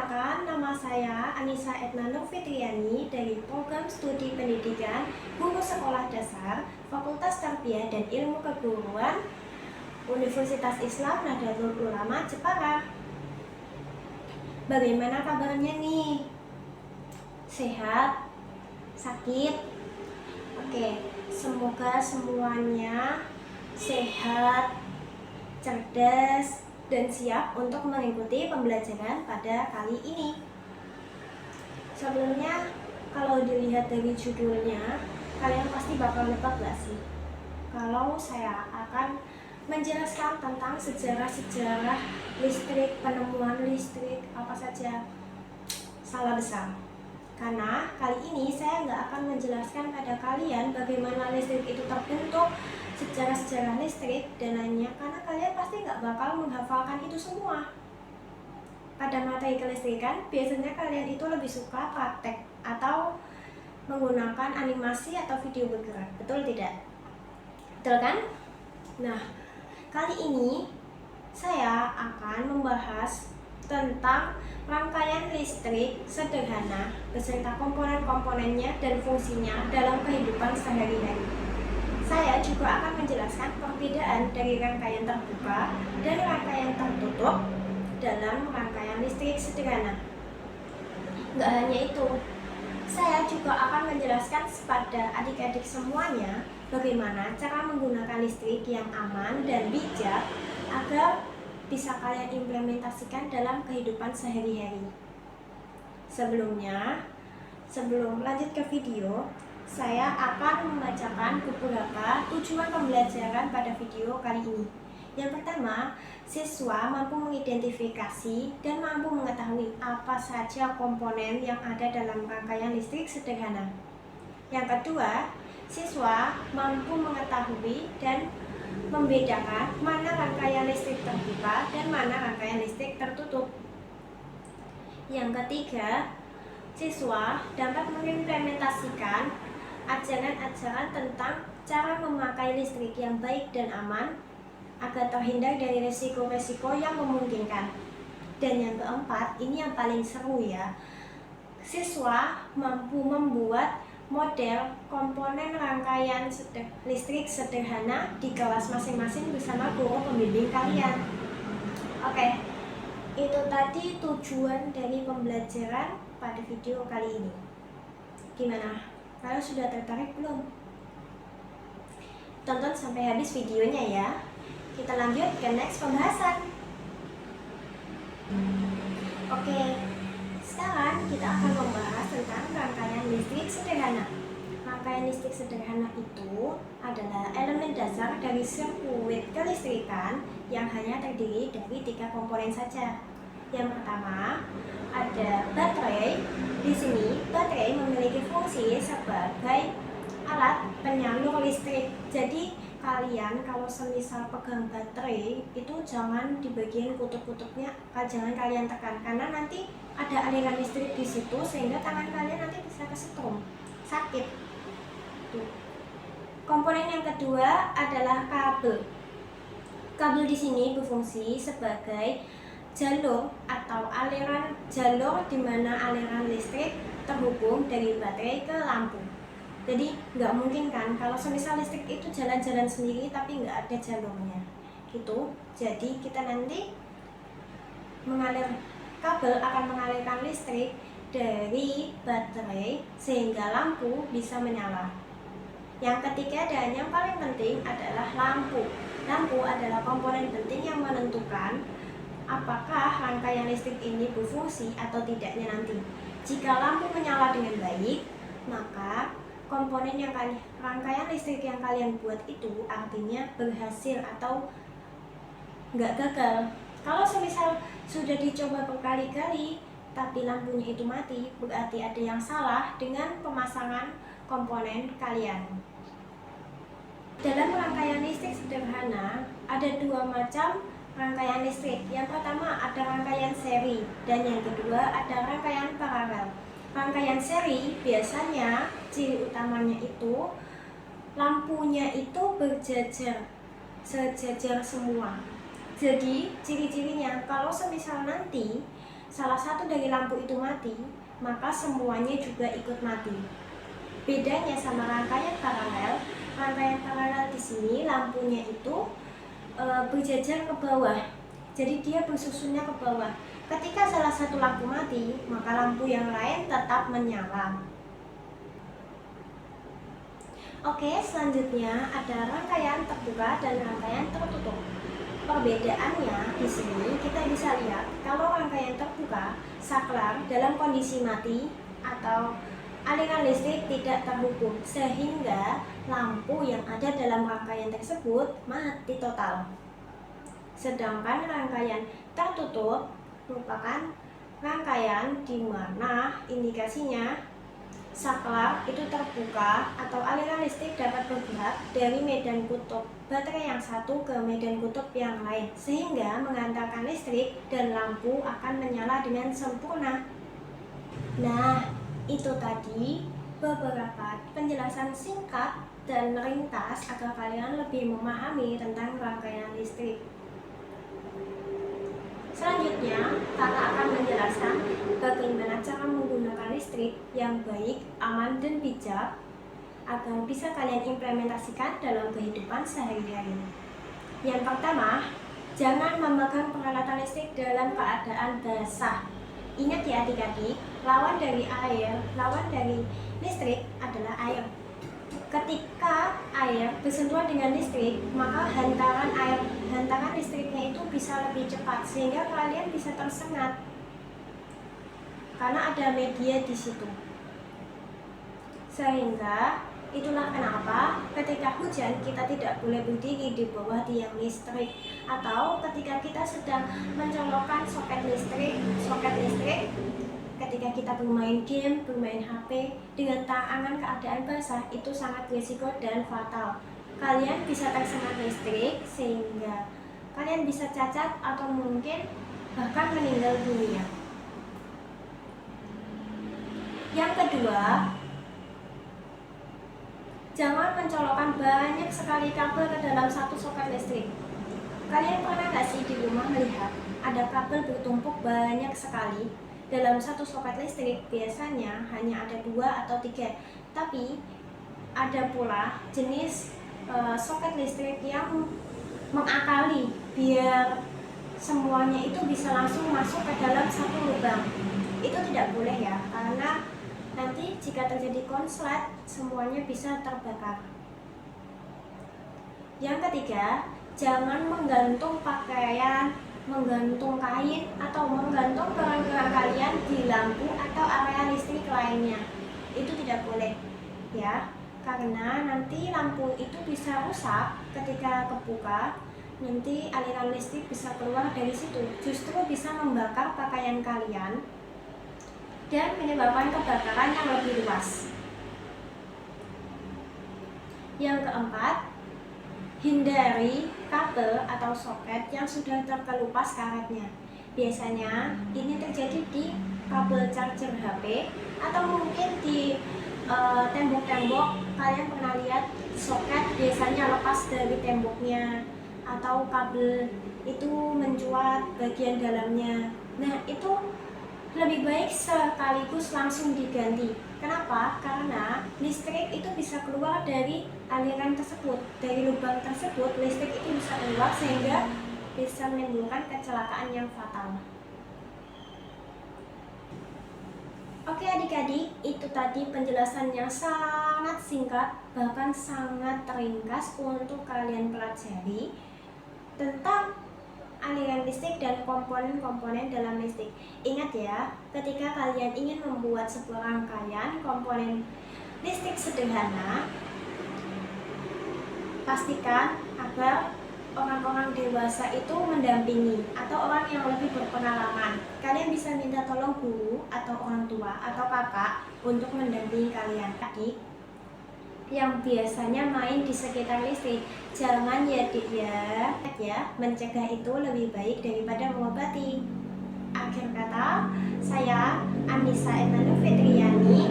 Perkenalkan, nama saya Anissa Edna Nurfitriani dari Program Studi Pendidikan Guru Sekolah Dasar Fakultas Tarbiyah dan Ilmu Keguruan Universitas Islam Nahdlatul Ulama Jepara. Bagaimana kabarnya nih? Sehat? Sakit? Oke, semoga semuanya sehat, cerdas, dan siap untuk mengikuti pembelajaran pada kali ini. Sebelumnya, kalau dilihat dari judulnya, kalian pasti bakal nebak gak sih? Kalau saya akan menjelaskan tentang sejarah-sejarah listrik, penemuan listrik, apa saja, salah besar. Karena kali ini saya nggak akan menjelaskan pada kalian bagaimana listrik itu terbentuk, sejarah-sejarah listrik dan lainnya, karena kalian pasti nggak bakal menghafalkan itu semua. Pada materi kelistrikan, biasanya kalian itu lebih suka praktek atau menggunakan animasi atau video bergerak, betul tidak? Betul kan? Nah, kali ini saya akan membahas tentang rangkaian listrik sederhana beserta komponen-komponennya dan fungsinya dalam kehidupan sehari-hari. Saya juga akan menjelaskan perbedaan dari rangkaian terbuka dan rangkaian tertutup dalam rangkaian listrik sederhana. Nggak hanya itu, saya juga akan menjelaskan kepada adik-adik semuanya bagaimana cara menggunakan listrik yang aman dan bijak agar bisa kalian implementasikan dalam kehidupan sehari-hari. Sebelum lanjut ke video, saya akan membacakan beberapa tujuan pembelajaran pada video kali ini. Yang pertama, siswa mampu mengidentifikasi dan mampu mengetahui apa saja komponen yang ada dalam rangkaian listrik sederhana. Yang kedua, siswa mampu mengetahui dan membedakan mana rangkaian listrik terbuka dan mana rangkaian listrik tertutup. Yang ketiga, siswa dapat mengimplementasikan ajaran-ajaran tentang cara memakai listrik yang baik dan aman agar terhindar dari risiko-risiko yang memungkinkan. Dan yang keempat, ini yang paling seru ya, siswa mampu membuat model komponen rangkaian listrik sederhana di kelas masing-masing bersama guru pembimbing kalian. Oke, itu tadi tujuan dari pembelajaran pada video kali ini. Gimana? Kalian sudah tertarik belum? Tonton sampai habis videonya ya. Kita lanjut ke next pembahasan. Oke, sekarang kita akan membahas tentang rangkaian listrik sederhana. Rangkaian listrik sederhana itu adalah elemen dasar dari sirkuit kelistrikan yang hanya terdiri dari 3 komponen saja. Yang pertama, ada baterai. Di sini, baterai memiliki fungsi sebagai alat penyalur listrik. Jadi, kalian kalau semisal pegang baterai itu jangan di bagian kutub-kutubnya, jangan kalian tekan karena nanti ada aliran listrik di situ sehingga tangan kalian nanti bisa kesetrum, sakit. Tuh. Komponen yang kedua adalah kabel. Kabel di sini berfungsi sebagai jalur atau aliran jalur di mana aliran listrik terhubung dari baterai ke lampu. Jadi nggak mungkin kan kalau semisal listrik itu jalan-jalan sendiri tapi nggak ada jalurnya gitu. Jadi kita nanti kabel akan mengalirkan listrik dari baterai sehingga lampu bisa menyala. Yang ketiga dan yang paling penting adalah lampu. Lampu adalah komponen penting yang menentukan apakah rangkaian listrik ini berfungsi atau tidaknya nanti. Jika lampu menyala dengan baik, maka komponen yang rangkaian listrik yang kalian buat itu artinya berhasil atau nggak gagal. Kalau semisal sudah dicoba berkali-kali tapi lampunya itu mati, berarti ada yang salah dengan pemasangan komponen kalian. Dalam rangkaian listrik sederhana ada 2 macam rangkaian listrik. Yang pertama ada rangkaian seri dan yang kedua ada rangkaian paralel. Rangkaian seri biasanya ciri utamanya itu lampunya itu berjajar, sejajar semua. Jadi ciri-cirinya kalau semisal nanti salah satu dari lampu itu mati, maka semuanya juga ikut mati. Bedanya sama rangkaian paralel di sini lampunya itu berjajar ke bawah. Jadi dia bersusunnya ke bawah. Ketika salah satu lampu mati, maka lampu yang lain tetap menyala. Oke, selanjutnya ada rangkaian terbuka dan rangkaian tertutup. Perbedaannya di sini kita bisa lihat kalau rangkaian terbuka, saklar dalam kondisi mati atau aliran listrik tidak terhubung sehingga lampu yang ada dalam rangkaian tersebut mati total. Sedangkan rangkaian tertutup merupakan rangkaian di mana indikasinya saklar itu terbuka atau aliran listrik dapat bergerak dari medan kutub baterai yang satu ke medan kutub yang lain sehingga mengantarkan listrik dan lampu akan menyala dengan sempurna. Nah, itu tadi beberapa penjelasan singkat dan ringkas agar kalian lebih memahami tentang rangkaian listrik. Selanjutnya, kakak akan menjelaskan bagaimana cara menggunakan listrik yang baik, aman, dan bijak agar bisa kalian implementasikan dalam kehidupan sehari-hari. Yang pertama, jangan memegang peralatan listrik dalam keadaan basah. Ingat ya adik-adik, lawan dari listrik adalah air. Ketika air bersentuhan dengan listrik, maka hantaran listriknya itu bisa lebih cepat sehingga kalian bisa tersengat karena ada media di situ. Sehingga itulah kenapa ketika hujan kita tidak boleh berdiri di bawah tiang listrik, atau ketika kita sedang mencolokkan soket listrik ketika kita bermain game, bermain HP dengan tangan keadaan basah, itu sangat risiko dan fatal. Kalian bisa tersengat listrik sehingga kalian bisa cacat atau mungkin bahkan meninggal dunia. Yang kedua, jangan mencolokkan banyak sekali kabel ke dalam satu soket listrik. Kalian pernah nggak sih di rumah melihat ada kabel bertumpuk banyak sekali dalam satu soket listrik? Biasanya hanya ada 2 atau 3, tapi ada pula jenis soket listrik yang mengakali biar semuanya itu bisa langsung masuk ke dalam satu lubang. Itu tidak boleh ya, karena nanti jika terjadi konslet semuanya bisa terbakar. Yang ketiga, jangan menggantung pakaian, menggantung kain, atau menggantung barang-barang kalian di lampu atau area listrik lainnya. Itu tidak boleh ya, karena nanti lampu itu bisa rusak ketika kebuka. Nanti aliran listrik bisa keluar dari situ, justru bisa membakar pakaian kalian dan menyebabkan kebakaran yang lebih luas. Yang keempat, hindari kabel atau soket yang sudah terkelupas karetnya. Biasanya ini terjadi di kabel charger HP atau mungkin di tembok-tembok. Kalian pernah lihat soket biasanya lepas dari temboknya atau kabel itu mencuat bagian dalamnya. Nah, itu lebih baik sekaligus langsung diganti. Kenapa? Karena listrik itu bisa keluar dari aliran tersebut, dari lubang tersebut listrik itu bisa keluar sehingga bisa menimbulkan kecelakaan yang fatal. Oke adik-adik, itu tadi penjelasan yang sangat singkat, bahkan sangat ringkas untuk kalian pelajari tentang aliran listrik dan komponen-komponen dalam listrik. Ingat ya, ketika kalian ingin membuat sebuah rangkaian komponen listrik sederhana, pastikan agar orang-orang dewasa itu mendampingi atau orang yang lebih berpengalaman. Kalian bisa minta tolong guru atau orang tua atau kakak untuk mendampingi kalian. Adik yang biasanya main di sekitar listrik, jangan ya dik ya, mencegah itu lebih baik daripada mengobati. Akhir kata, saya Anissa Etnanu Fitriani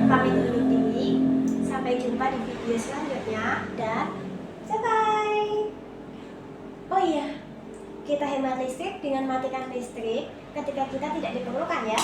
pamit undur diri. Sampai jumpa di video selanjutnya dan bye bye. Oh iya, Kita hemat listrik dengan matikan listrik ketika kita tidak diperlukan ya.